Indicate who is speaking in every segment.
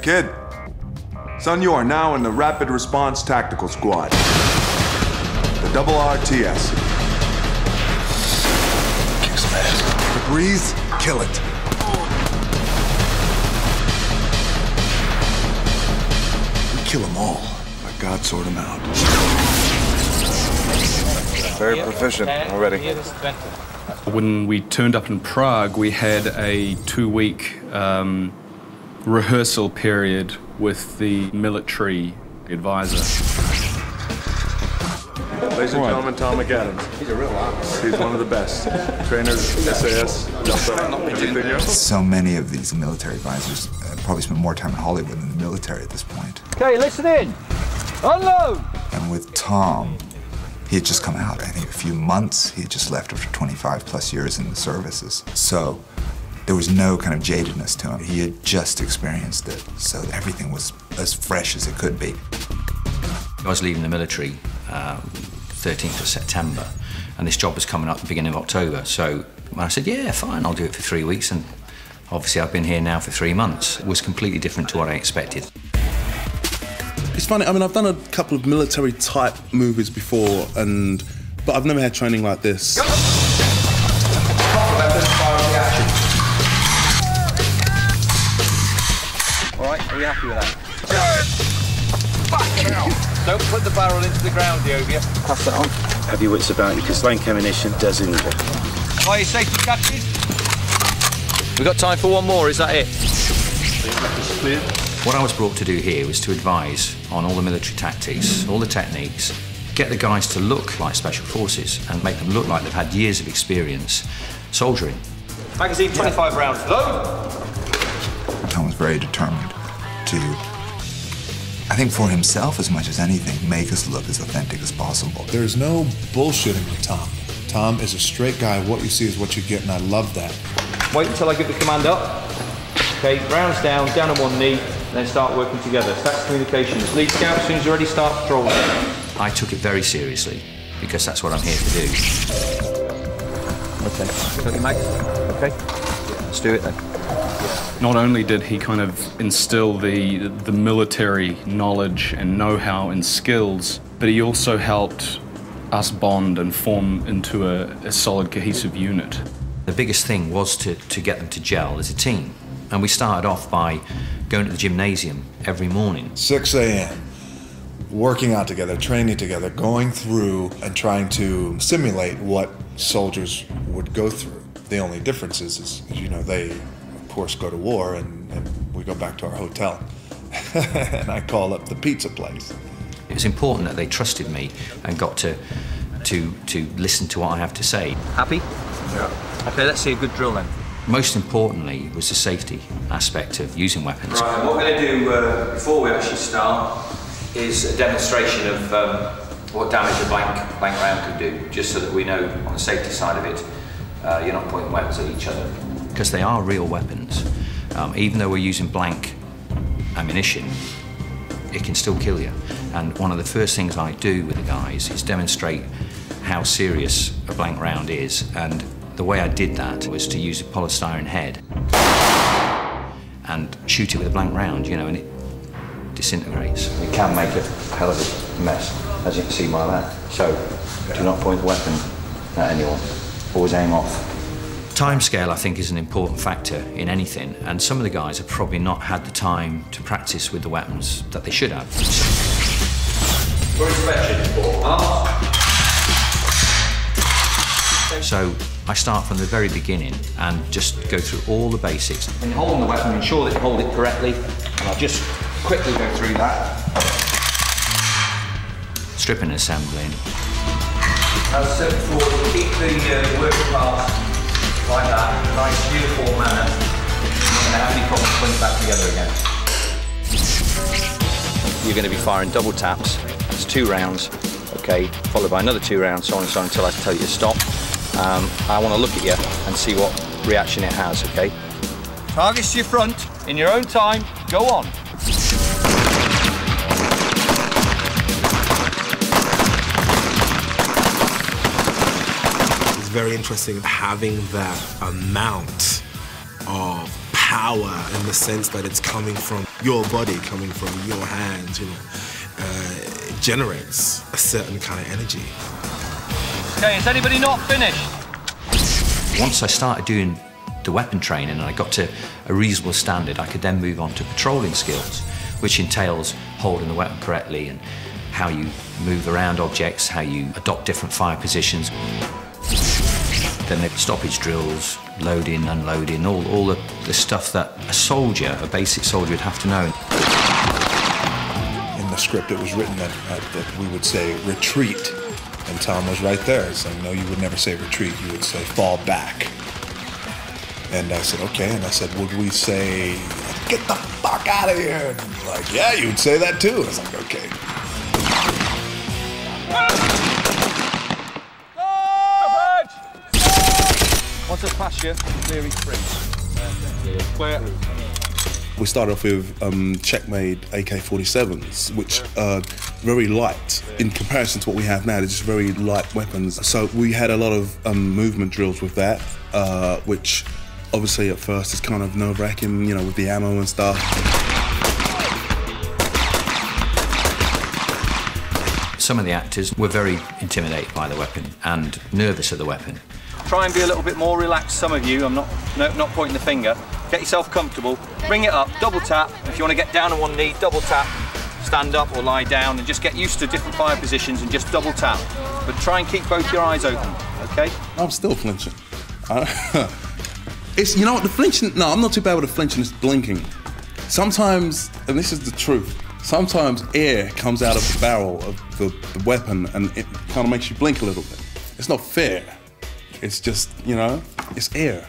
Speaker 1: Kid, son, you are now in the Rapid Response Tactical Squad. The double RTS.
Speaker 2: Kick some ass.
Speaker 1: Degrees, kill it.
Speaker 2: We kill them all. Let God sort them out.
Speaker 1: Very proficient already.
Speaker 3: When we turned up in Prague, we had a 2-week rehearsal period with the military advisor.
Speaker 1: Ladies and gentlemen, Tom McAdams. He's a real artist. He's one of the best. Trainers, SAS, everything else.
Speaker 4: So many of these military advisors probably spend more time in Hollywood than the military at this point.
Speaker 5: Okay, listen in. Unload!
Speaker 4: And with Tom, he had just come out, I think, a few months. He had just left after 25 plus years in the services. So there was no kind of jadedness to him. He had just experienced it, so everything was as fresh as it could be.
Speaker 6: I was leaving the military 13th of September, and this job was coming up at the beginning of October. So I said, yeah, fine, I'll do it for 3 weeks. And obviously I've been here now for 3 months. It was completely different to what I expected.
Speaker 7: It's funny, I mean, I've done a couple of military-type movies before, but I've never had training like this.
Speaker 5: All right, are you happy with that? Don't put the barrel into the ground, Yovia. Pass that on.
Speaker 8: Have your wits about you, because blank ammunition does injure.
Speaker 5: Fire safety catches. We've got time for one more, is that it?
Speaker 6: What I was brought to do here was to advise on all the military tactics, all the techniques, get the guys to look like Special Forces and make them look like they've had years of experience soldiering.
Speaker 5: Magazine, 25 rounds. Load!
Speaker 4: Tom was very determined to, I think for himself as much as anything, make us look as authentic as possible.
Speaker 2: There's no bullshitting with Tom. Tom is a straight guy. What you see is what you get, and I love that.
Speaker 5: Wait until I give the command up. Okay, rounds down on one knee, and then start working together. So that's communications. Lead scout, as soon as you're ready, start patrolling.
Speaker 6: I took it very seriously, because that's what I'm here to do.
Speaker 5: Okay, got your mag? Okay, let's do it then.
Speaker 3: Not only did he kind of instill the military knowledge and know-how and skills, but he also helped us bond and form into a solid, cohesive unit.
Speaker 6: The biggest thing was to get them to gel as a team. And we started off by going to the gymnasium every morning.
Speaker 2: 6 a.m., working out together, training together, going through and trying to simulate what soldiers would go through. The only difference is you know, they, of course, go to war and we go back to our hotel. And I call up the pizza place.
Speaker 6: It was important that they trusted me and got to listen to what I have to say.
Speaker 5: Happy?
Speaker 2: Yeah.
Speaker 5: Okay, let's see a good drill then.
Speaker 6: Most importantly was the safety aspect of using weapons.
Speaker 5: Right, what we're going to do before we actually start is a demonstration of what damage a blank round could do, just so that we know on the safety side of it, you're not pointing weapons at each other.
Speaker 6: Because they are real weapons. Even though we're using blank ammunition, it can still kill you. And one of the first things I do with the guys is demonstrate how serious a blank round is. And the way I did that was to use a polystyrene head and shoot it with a blank round, you know, and it disintegrates. It can make a hell of a mess, as you can see by that. So do not point the weapon at anyone. Always aim off. Timescale, I think, is an important factor in anything, and some of the guys have probably not had the time to practice with the weapons that they should have.
Speaker 5: For inspection, for arms.
Speaker 6: So I start from the very beginning and just go through all the basics.
Speaker 5: When you're holding the weapon, ensure that you hold it correctly, and I'll just quickly go through that.
Speaker 6: Stripping and assembling.
Speaker 5: As I said before, keep the working parts like that, in a nice uniform manner. You're not going to have any problems putting it back together again. You're going to be firing double taps. That's 2 rounds, okay, followed by another 2 rounds, so on and so on, until I tell you to stop. I want to look at you and see what reaction it has, okay? Targets to your front, in your own time, go on.
Speaker 9: It's very interesting having that amount of power in the sense that it's coming from your body coming from your hands, you know, it generates a certain kind of energy.
Speaker 5: Okay, is anybody not finished?
Speaker 6: Once I started doing the weapon training and I got to a reasonable standard, I could then move on to patrolling skills, which entails holding the weapon correctly and how you move around objects, how you adopt different fire positions. Then the stoppage drills, loading, unloading, all the stuff that a soldier, a basic soldier, would have to know.
Speaker 2: In the script, it was written that we would say retreat, and Tom was right there saying, no, you would never say retreat, you would say fall back. And I said, okay, and I said, would we say, get the fuck out of here? And he's like, yeah, you would say that too. I was like, okay.
Speaker 5: Once I pass you, clear each free. Clear.
Speaker 7: We started off with check-made AK-47s, which are very light in comparison to what we have now. They're just very light weapons. So we had a lot of movement drills with that, which obviously at first is kind of nerve-wracking, you know, with the ammo and stuff.
Speaker 6: Some of the actors were very intimidated by the weapon and nervous of the weapon.
Speaker 5: Try and be a little bit more relaxed, some of you. I'm not pointing the finger. Get yourself comfortable, bring it up, double tap. If you want to get down on one knee, double tap, stand up or lie down, and just get used to different fire positions and just double tap. But try and keep both your eyes open, okay?
Speaker 7: I'm still flinching. It's, you know what, the flinching, no, I'm not too bad with the flinching, it's blinking. Sometimes, and this is the truth, sometimes air comes out of the barrel of the weapon and it kind of makes you blink a little bit. It's not fair. It's just, you know, it's air.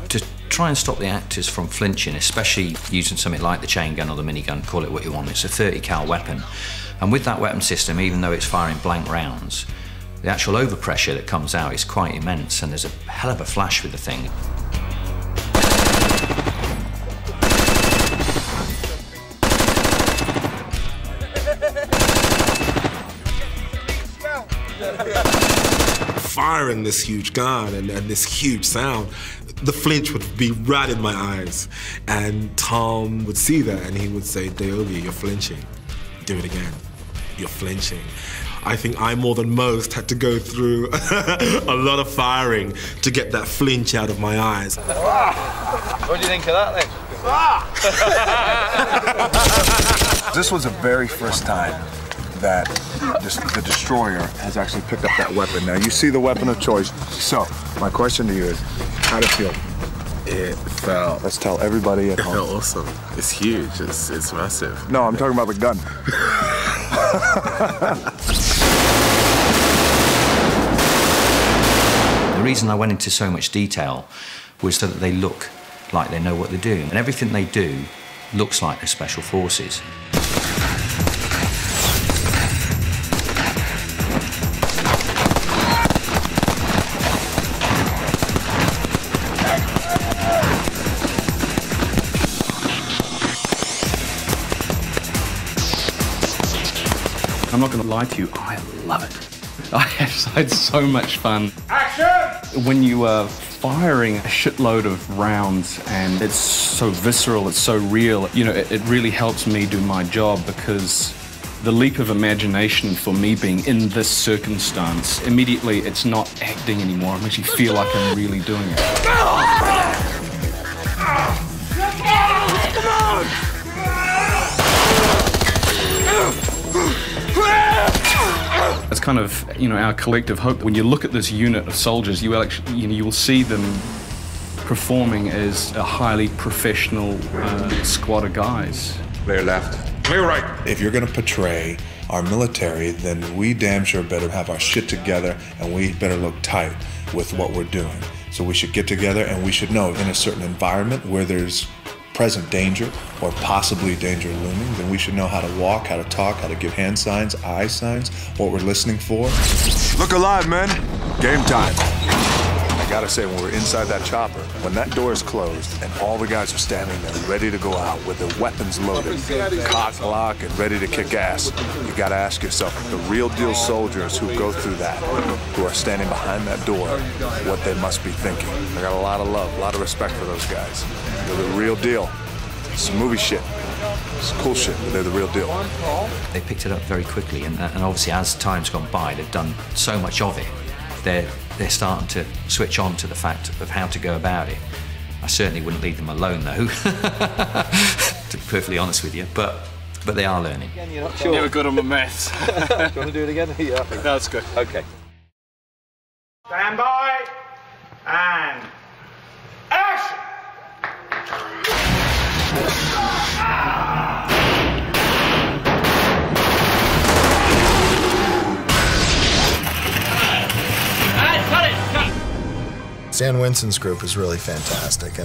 Speaker 6: To try and stop the actors from flinching, especially using something like the chain gun or the minigun, call it what you want, it's a 30 cal weapon. And with that weapon system, even though it's firing blank rounds, the actual overpressure that comes out is quite immense, and there's a hell of a flash with the thing.
Speaker 9: Firing this huge gun and this huge sound, the flinch would be right in my eyes. And Tom would see that and he would say, Daobi, you're flinching. Do it again. You're flinching. I think I, more than most, had to go through a lot of firing to get that flinch out of my eyes.
Speaker 5: What do you think of that then?
Speaker 2: This was the very first time that the destroyer has actually picked up that weapon. Now you see the weapon of choice. So my question to you is, how did it feel?
Speaker 9: It felt...
Speaker 2: Let's tell everybody at home.
Speaker 9: It felt awesome. It's huge. It's massive.
Speaker 2: No, I'm talking about the gun.
Speaker 6: The reason I went into so much detail was so that they look like they know what they're doing. And everything they do looks like they're special forces.
Speaker 3: I'm not going to lie to you, I love it. I had so much fun.
Speaker 1: Action!
Speaker 3: When you are firing a shitload of rounds and it's so visceral, it's so real, you know, it really helps me do my job, because the leap of imagination for me being in this circumstance, immediately it's not acting anymore. I actually feel like I'm really doing it. It's kind of, you know, our collective hope. When you look at this unit of soldiers, you will actually, you know, you will see them performing as a highly professional squad of guys.
Speaker 1: Clear left. Clear right.
Speaker 2: If you're gonna portray our military, then we damn sure better have our shit together and we better look tight with what we're doing. So we should get together and we should know in a certain environment where there's present danger or possibly danger looming, then we should know how to walk, how to talk, how to give hand signs, eye signs, what we're listening for.
Speaker 1: Look alive, men. Game time.
Speaker 2: I gotta say, when we're inside that chopper, when that door is closed and all the guys are standing there ready to go out with their weapons loaded, cock, lock, and ready to kick ass, you gotta ask yourself, the real deal soldiers who go through that, who are standing behind that door, what they must be thinking. I got a lot of love, a lot of respect for those guys. They're the real deal. It's movie shit. It's cool shit, but they're the real deal.
Speaker 6: They picked it up very quickly, and obviously as time's gone by, they've done so much of it. They're starting to switch on to the fact of how to go about it. I certainly wouldn't leave them alone, though, to be perfectly honest with you, but they are learning.
Speaker 5: Again, you're not sure.
Speaker 3: Never good on my maths.
Speaker 5: Do you want to do it again? Yeah.
Speaker 3: That's good.
Speaker 5: Okay.
Speaker 8: Stand by and action!
Speaker 10: Stan Winston's group is really fantastic,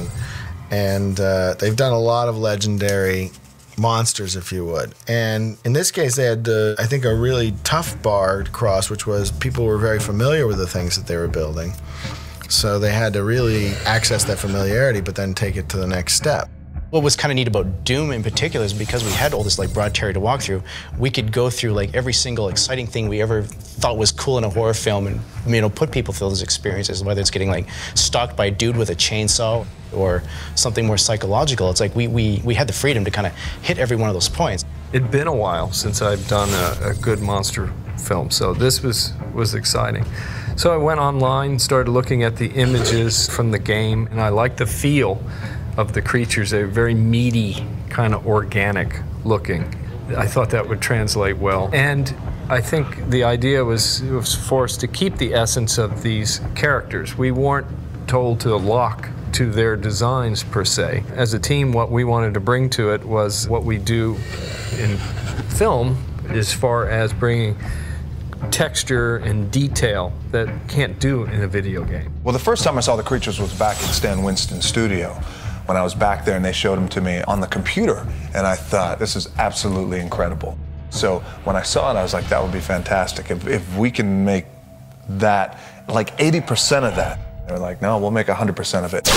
Speaker 10: and they've done a lot of legendary monsters, if you would. And in this case, they had, I think, a really tough bar to cross, which was people were very familiar with the things that they were building. So they had to really access that familiarity, but then take it to the next step.
Speaker 11: What was kind of neat about Doom in particular is because we had all this like broad territory to walk through, we could go through like every single exciting thing we ever thought was cool in a horror film and, you know, put people through those experiences, whether it's getting like stalked by a dude with a chainsaw or something more psychological. It's like we had the freedom to kind of hit every one of those points.
Speaker 12: It'd been a while since I'd done a good monster film, so this was exciting. So I went online, started looking at the images from the game, and I liked the feel of the creatures. They're very meaty, kind of organic looking. I thought that would translate well. And I think the idea was for us to keep the essence of these characters. We weren't told to lock to their designs per se. As a team, what we wanted to bring to it was what we do in film as far as bringing texture and detail that can't do in a video game.
Speaker 2: Well, the first time I saw the creatures was back at Stan Winston's studio, when I was back there and they showed them to me on the computer, and I thought, this is absolutely incredible. So when I saw it, I was like, that would be fantastic. If we can make that, like 80% of that. They were like, no, we'll make 100% of it.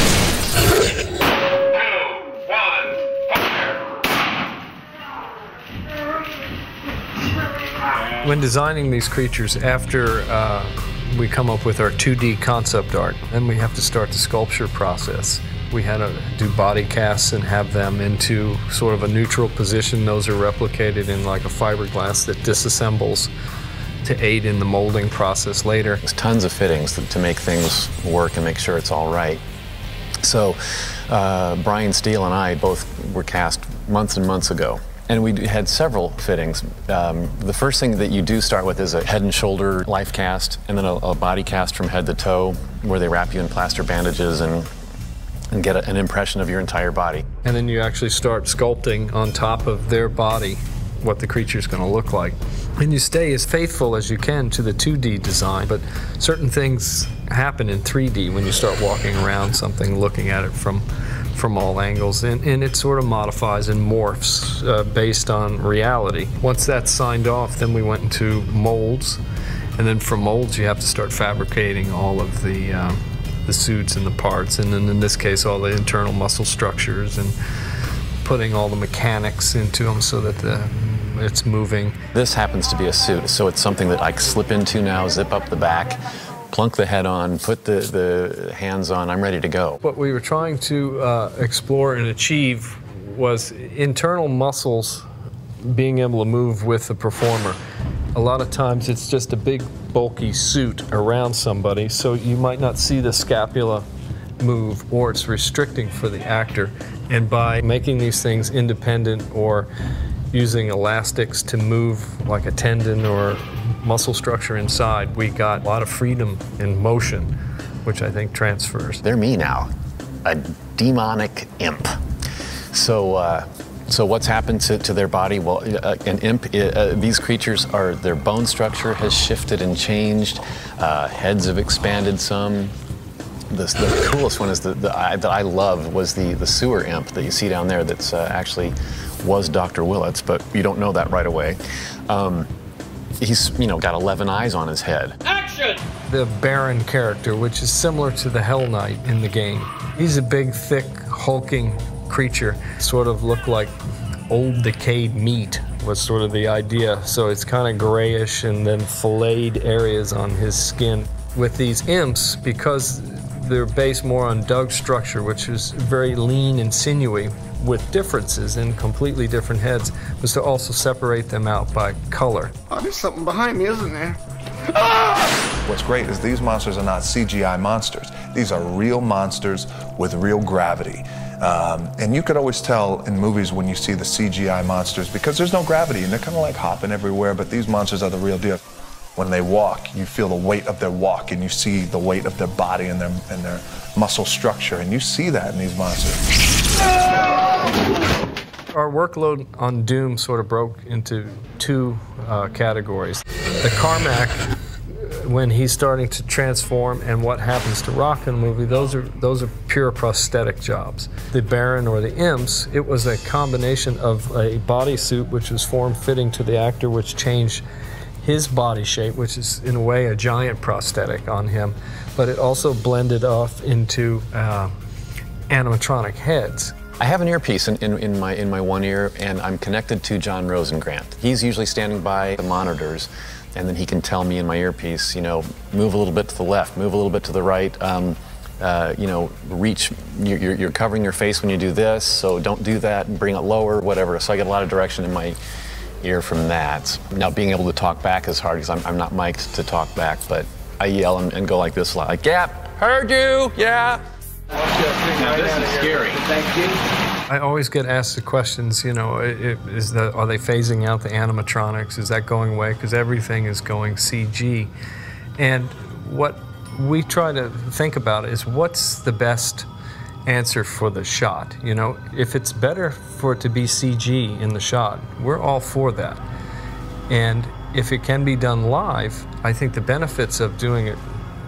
Speaker 12: When designing these creatures, after we come up with our 2D concept art, then we have to start the sculpture process. We had to do body casts and have them into sort of a neutral position. Those are replicated in like a fiberglass that disassembles to aid in the molding process later.
Speaker 13: There's tons of fittings to make things work and make sure it's all right. So Brian Steele and I both were cast months and months ago. And we had several fittings. The first thing that you do start with is a head and shoulder life cast, and then a body cast from head to toe, where they wrap you in plaster bandages and get an impression of your entire body.
Speaker 12: And then you actually start sculpting on top of their body what the creature's going to look like. And you stay as faithful as you can to the 2D design, but certain things happen in 3D when you start walking around something, looking at it from all angles, and it sort of modifies and morphs based on reality. Once that's signed off, then we went into molds, and then from molds you have to start fabricating all of the suits and the parts, and then in this case all the internal muscle structures and putting all the mechanics into them so that it's moving.
Speaker 13: This happens to be a suit, so it's something that I slip into now, zip up the back, plunk the head on, put the hands on, I'm ready to go.
Speaker 12: What we were trying to explore and achieve was internal muscles being able to move with the performer. A lot of times it's just a big bulky suit around somebody, so you might not see the scapula move, or it's restricting for the actor. And by making these things independent or using elastics to move like a tendon or muscle structure inside, we got a lot of freedom in motion, which I think transfers.
Speaker 13: They're me now, a demonic imp. So what's happened to their body? Well, an imp, these creatures their bone structure has shifted and changed, heads have expanded some. The coolest one is that I love was the sewer imp that you see down there that's actually was Dr. Willits, but you don't know that right away. He's, you know, got 11 eyes on his head.
Speaker 8: Action!
Speaker 12: The Baron character, which is similar to the Hell Knight in the game. He's a big, thick, hulking creature. Sort of looked like old decayed meat was sort of the idea. So it's kind of grayish and then filleted areas on his skin. With these imps, because they're based more on Doug's structure, which is very lean and sinewy, with differences in completely different heads, was to also separate them out by color.
Speaker 8: Oh, there's something behind me, isn't there?
Speaker 2: What's great is these monsters are not CGI monsters. These are real monsters with real gravity. And you could always tell in movies when you see the CGI monsters because there's no gravity and they're kind of like hopping everywhere, but these monsters are the real deal. When they walk, you feel the weight of their walk and you see the weight of their body and their muscle structure, and you see that in these monsters.
Speaker 12: Our workload on Doom sort of broke into two categories. The Carmack, when he's starting to transform, and what happens to Rock in the movie, those are pure prosthetic jobs. The Baron or the Imps, it was a combination of a bodysuit which was form-fitting to the actor, which changed his body shape, which is in a way a giant prosthetic on him, but it also blended off into animatronic heads.
Speaker 13: I have an earpiece in my one ear, and I'm connected to John Rosengrant. He's usually standing by the monitors, and then he can tell me in my earpiece, you know, move a little bit to the left, move a little bit to the right, you know, reach, you're covering your face when you do this, so don't do that, bring it lower, whatever. So I get a lot of direction in my ear from that. Now, being able to talk back is hard because I'm not mic'd to talk back, but I yell and go like this a lot, like, yeah, heard you, yeah.
Speaker 6: Now, this is scary. Thank you.
Speaker 12: I always get asked the questions, you know, are they phasing out the animatronics? Is that going away? Because everything is going CG. And what we try to think about is what's the best answer for the shot? You know, if it's better for it to be CG in the shot, we're all for that. And if it can be done live, I think the benefits of doing it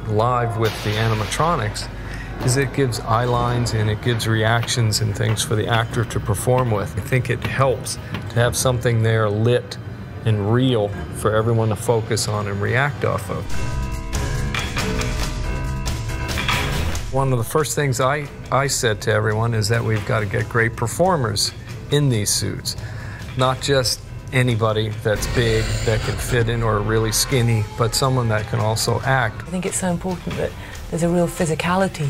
Speaker 12: live with the animatronics is it gives eye lines and it gives reactions and things for the actor to perform with. I think it helps to have something there lit and real for everyone to focus on and react off of. One of the first things I said to everyone is that we've got to get great performers in these suits. Not just anybody that's big that can fit in or really skinny, but someone that can also act.
Speaker 14: I think it's so important that there's a real physicality,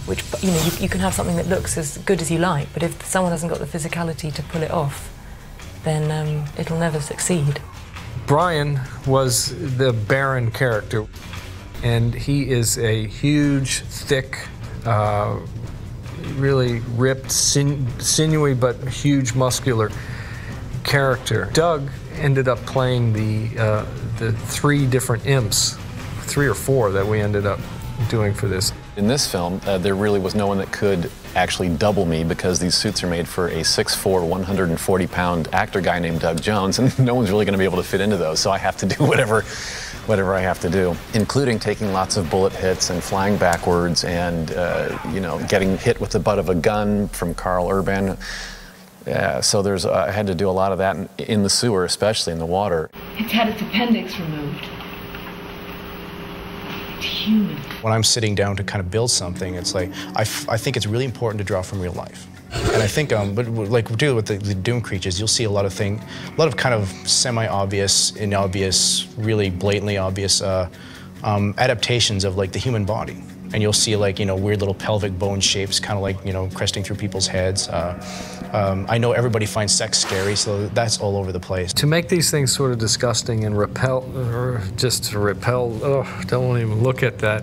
Speaker 14: which, you know, you can have something that looks as good as you like, but if someone hasn't got the physicality to pull it off, then it'll never succeed.
Speaker 12: Brian was the Baron character, and he is a huge, thick, really ripped, sinewy, but huge, muscular character. Doug ended up playing the three different imps, 3 or 4 that we ended up doing for this.
Speaker 13: In this film, there really was no one that could actually double me because these suits are made for a 6'4", 140-pound actor guy named Doug Jones, and no one's really going to be able to fit into those, so I have to do whatever I have to do, including taking lots of bullet hits and flying backwards and, you know, getting hit with the butt of a gun from Carl Urban. So I had to do a lot of that in the sewer, especially in the water.
Speaker 15: It's had its appendix removed. It's human.
Speaker 11: When I'm sitting down to kind of build something, it's like, I think it's really important to draw from real life. And I think, but like we do with the Doom creatures, you'll see a lot of kind of semi-obvious, inobvious, really blatantly obvious adaptations of like the human body. And you'll see like, you know, weird little pelvic bone shapes kind of like, you know, cresting through people's heads. I know everybody finds sex scary, so that's all over the place.
Speaker 12: To make these things sort of disgusting and repel, or just to repel, oh, don't even look at that,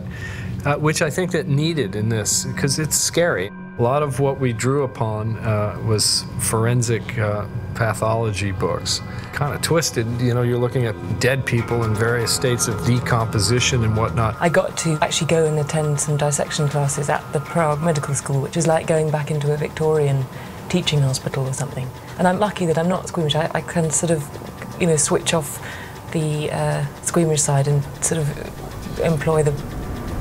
Speaker 12: which I think that needed in this, because it's scary. A lot of what we drew upon was forensic pathology books. Kind of twisted, you know, you're looking at dead people in various states of decomposition and whatnot.
Speaker 14: I got to actually go and attend some dissection classes at the Prague Medical School, which is like going back into a Victorian teaching hospital or something. And I'm lucky that I'm not squeamish. I can sort of, you know, switch off the squeamish side and sort of employ the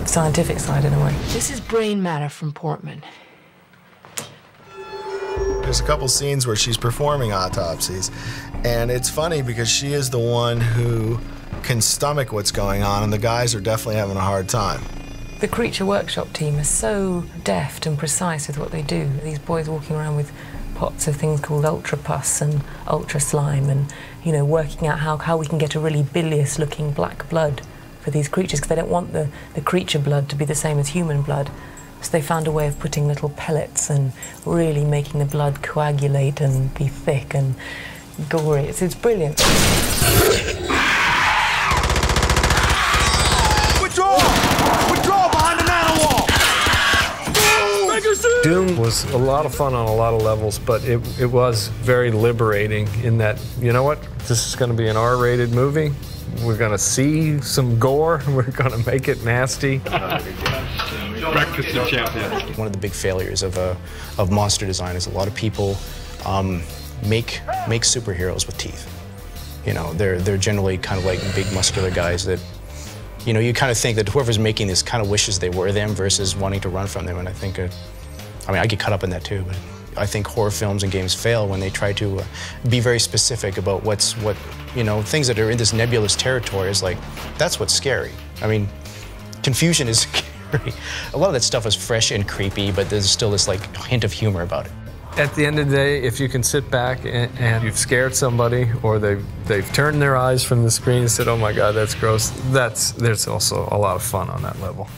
Speaker 14: scientific side in a way.
Speaker 15: This is brain matter from Portman.
Speaker 10: There's a couple scenes where she's performing autopsies, and it's funny because she is the one who can stomach what's going on, and the guys are definitely having a hard time.
Speaker 14: The Creature Workshop team is so deft and precise with what they do. These boys walking around with pots of things called ultra pus and ultra slime, and working out how we can get a really bilious looking black blood for these creatures, because they don't want the creature blood to be the same as human blood. So they found a way of putting little pellets and really making the blood coagulate and be thick and gory. It's brilliant.
Speaker 16: Withdraw! Withdraw behind the nano wall!
Speaker 12: Doom was a lot of fun on a lot of levels, but it was very liberating in that, you know what, this is going to be an R-rated movie. We're going to see some gore. We're going to make it nasty.
Speaker 11: Breakfast of champions. One of the big failures of monster design is a lot of people make superheroes with teeth. They're generally kind of like big muscular guys that, you kind of think that whoever's making this kind of wishes they were them versus wanting to run from them. And I think, I get caught up in that too, but I think horror films and games fail when they try to be very specific about things that are in this nebulous territory is like, that's what's scary. Confusion is scary. A lot of that stuff is fresh and creepy, but there's still this like hint of humor about it.
Speaker 12: At the end of the day, if you can sit back and you've scared somebody, or they've turned their eyes from the screen and said, oh my God, that's gross, there's also a lot of fun on that level.